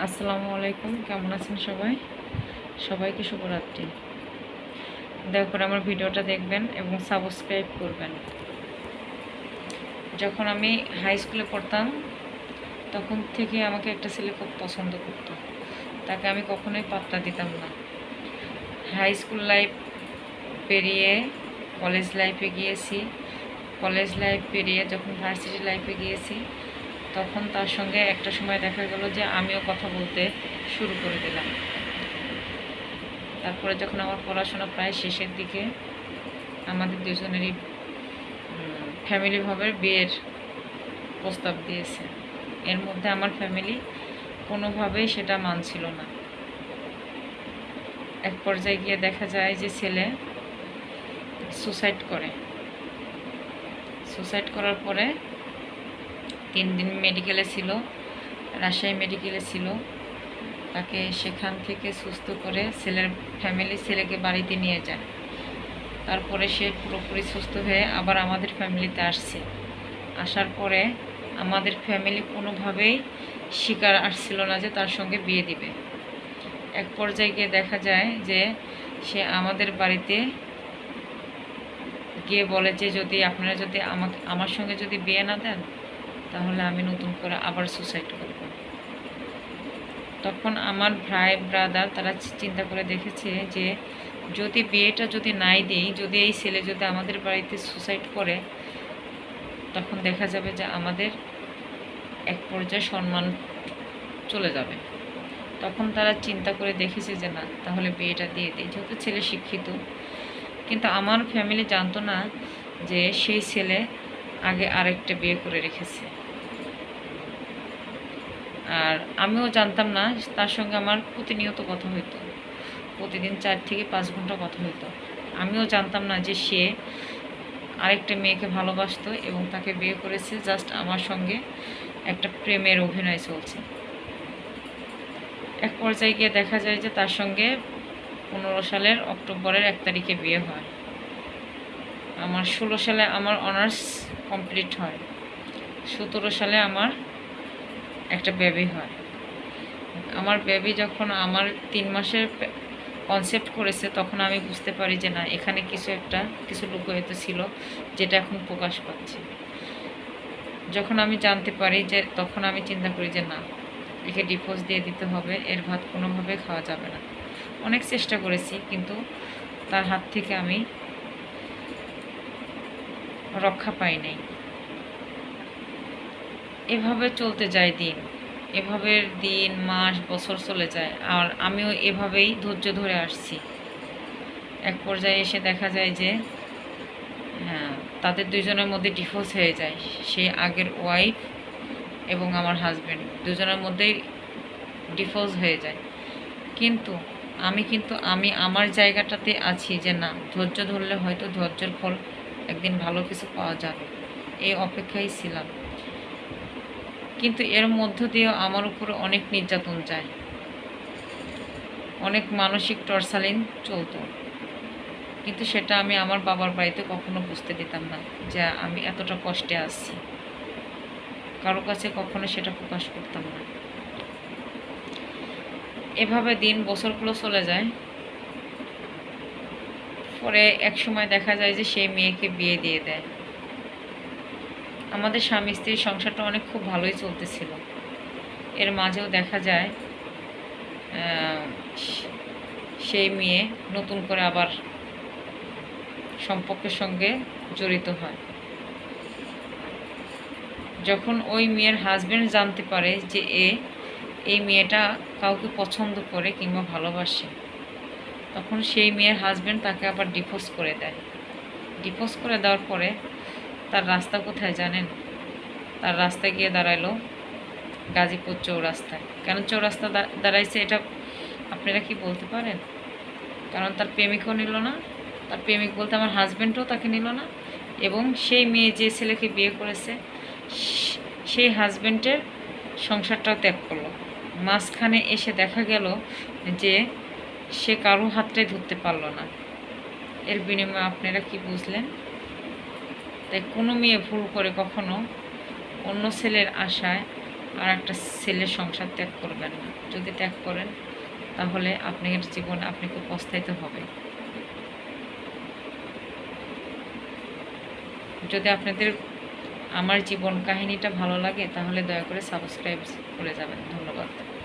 আসসালামু আলাইকুম, কেমন আছেন সবাই? সবাইকে শুভরাত্রি। দয়া করে আমার ভিডিওটা দেখবেন এবং সাবস্ক্রাইব করবেন। যখন আমি হাই স্কুলে পড়তাম তখন থেকে আমাকে একটা ছেলে খুব পছন্দ করতো। তাকে আমি কখনোই পাত্তা দিতাম না। হাই স্কুল লাইফ পেরিয়ে কলেজ লাইফে গিয়েছি। কলেজ লাইফ পেরিয়ে যখন ভার্সিটি লাইফে গিয়েছি তখন তার সঙ্গে একটা সময় দেখা গেল যে আমিও কথা বলতে শুরু করে দিলাম। তারপরে যখন আমার পড়াশোনা প্রায় শেষের দিকে আমাদের দুজনেরই ফ্যামিলিভাবে বিয়ের প্রস্তাব দিয়েছে। এর মধ্যে আমার ফ্যামিলি কোনোভাবেই সেটা মানছিল না। এক পর্যায়ে গিয়ে দেখা যায় যে ছেলে সুসাইড করে। সুসাইড করার পরে 3 দিন মেডিকেলে ছিল, রাজশাহী মেডিকেলে ছিল। তাকে সেখান থেকে সুস্থ করে ছেলের ফ্যামিলি ছেলেকে বাড়িতে নিয়ে যায়। তারপরে সে পুরোপুরি সুস্থ হয়ে আবার আমাদের ফ্যামিলিতে আসছে। আসার পরে আমাদের ফ্যামিলি কোনোভাবেই স্বীকার আসছিল না যে তার সঙ্গে বিয়ে দিবে। এক পর্যায়ে গিয়ে দেখা যায় যে সে আমাদের বাড়িতে গিয়ে বলে যে আপনারা যদি আমার সঙ্গে যদি বিয়ে না দেন তাহলে আমি নতুন করে আবার সুসাইড করব। তখন আমার ভাই ব্রাদার তারা চিন্তা করে দেখেছে যে যদি বিয়েটা যদি নাই দিই, যদি এই ছেলে যদি আমাদের বাড়িতে সুসাইড করে, তখন দেখা যাবে যে আমাদের এক পর্যায়ে সম্মান চলে যাবে। তখন তারা চিন্তা করে দেখেছে যে না, তাহলে বিয়েটা দিয়ে দিই, যেহেতু ছেলে শিক্ষিত। কিন্তু আমার ফ্যামিলি জানতো না যে সেই ছেলে আগে আরেকটা বিয়ে করে রেখেছে। আর আমিও জানতাম না, তার সঙ্গে আমার প্রতিনিয়ত কথা হইতো, প্রতিদিন 4 থেকে 5 ঘন্টা কথা হইতো। আমিও জানতাম না যে সে আরেকটা মেয়েকে ভালোবাসতো এবং তাকে বিয়ে করেছে। জাস্ট আমার সঙ্গে একটা প্রেমের অভিনয় চলছে। এক পর্যায়ে গিয়ে দেখা যায় যে তার সঙ্গে 15 সালের অক্টোবরের 1 তারিখে বিয়ে হয়। আমার 16 সালে আমার অনার্স কমপ্লিট হয়। 17 সালে আমার একটা বেবি হয়। আমার বেবি যখন আমার 3 মাসের কনসেপ্ট করেছে, তখন আমি বুঝতে পারি যে না, এখানে কিছু লুকোয়িত ছিল, যেটা এখন প্রকাশ পাচ্ছে। যখন আমি জানতে পারি যে, তখন আমি চিন্তা করি যে না, একে ডিভোর্স দিয়ে দিতে হবে, এর ভাত কোনোভাবে খাওয়া যাবে না। অনেক চেষ্টা করেছি, কিন্তু তার হাত থেকে আমি রক্ষা পাই নাই। এভাবে চলতে যায় দিন, এভাবে দিন মাস বছর চলে যায়, আর আমিও এভাবেই ধৈর্য ধরে আসছি। এক পর্যায়ে এসে দেখা যায় যে তাদের দুজনের মধ্যে ডিভোর্স হয়ে যায়। সে আগের ওয়াইফ এবং আমার হাজব্যান্ড দুজনের মধ্যেই ডিভোর্স হয়ে যায়। কিন্তু আমি আমার জায়গাটাতে আছি যে না, ধৈর্য ধরলে হয়তো ধৈর্যের ফল একদিন ভালো কিছু পাওয়া যাবে, এই অপেক্ষায় ছিলাম। কিন্তু এর মধ্য দিয়েও আমার উপরে অনেক নির্যাতন যায়, অনেক মানসিক টর্চারিং চলতো। কিন্তু সেটা আমি আমার বাবার বাড়িতে কখনো বুঝতে দিতাম না যে আমি এতটা কষ্টে আছি। কারো কাছে কখনো সেটা প্রকাশ করতাম না। এভাবে দিন বছরগুলো চলে যায়। পরে এক সময় দেখা যায় যে সেই মেয়েকে বিয়ে দিয়ে দেয়। আমাদের স্বামী স্ত্রীর সংসারটা খুব ভালোই চলতেছিল। এর মাঝেও দেখা যায় সেই মেয়ে নতুন করে আবার সম্পর্কের সঙ্গে জড়িত হয়। যখন ওই মেয়ের হাজব্যান্ড জানতে পারে যে এই মেয়েটা কাউকে পছন্দ করে কিংবা ভালোবাসে, তখন সেই মেয়ের হাজব্যান্ড তাকে আবার ডিভোর্স করে দেয়। ডিভোর্স করে দেওয়ার পরে তার রাস্তা কোথায় জানেন? তার রাস্তায় গিয়ে দাঁড়াইলো গাজীপুর চৌরাস্তায়। কেন চৌরাস্তা দাঁড়াইছে এটা আপনারা কি বলতে পারেন? কারণ তার প্রেমিকও নিল না, তার প্রেমিক বলতে আমার হাজব্যান্ডও তাকে নিল না, এবং সেই মেয়ে যে ছেলেকে বিয়ে করেছে সেই হাজব্যান্ডের সংসারটাও ত্যাগ করলো। মাঝখানে এসে দেখা গেল যে সে কারো হাতটাই ধরতে পারলো না। এর বিনিময়ে আপনারা কি বুঝলেন? তাই কোনো মেয়ে ভুল করে কখনো অন্য ছেলের আশায় আর একটা ছেলের সংসার ত্যাগ করবেন না। যদি ত্যাগ করেন তাহলে আপনার জীবনে আপনাকে পস্তাইতে হবে। যদি আপনাদের আমার জীবন কাহিনীটা ভালো লাগে তাহলে দয়া করে সাবস্ক্রাইব করে যাবেন। ধন্যবাদ।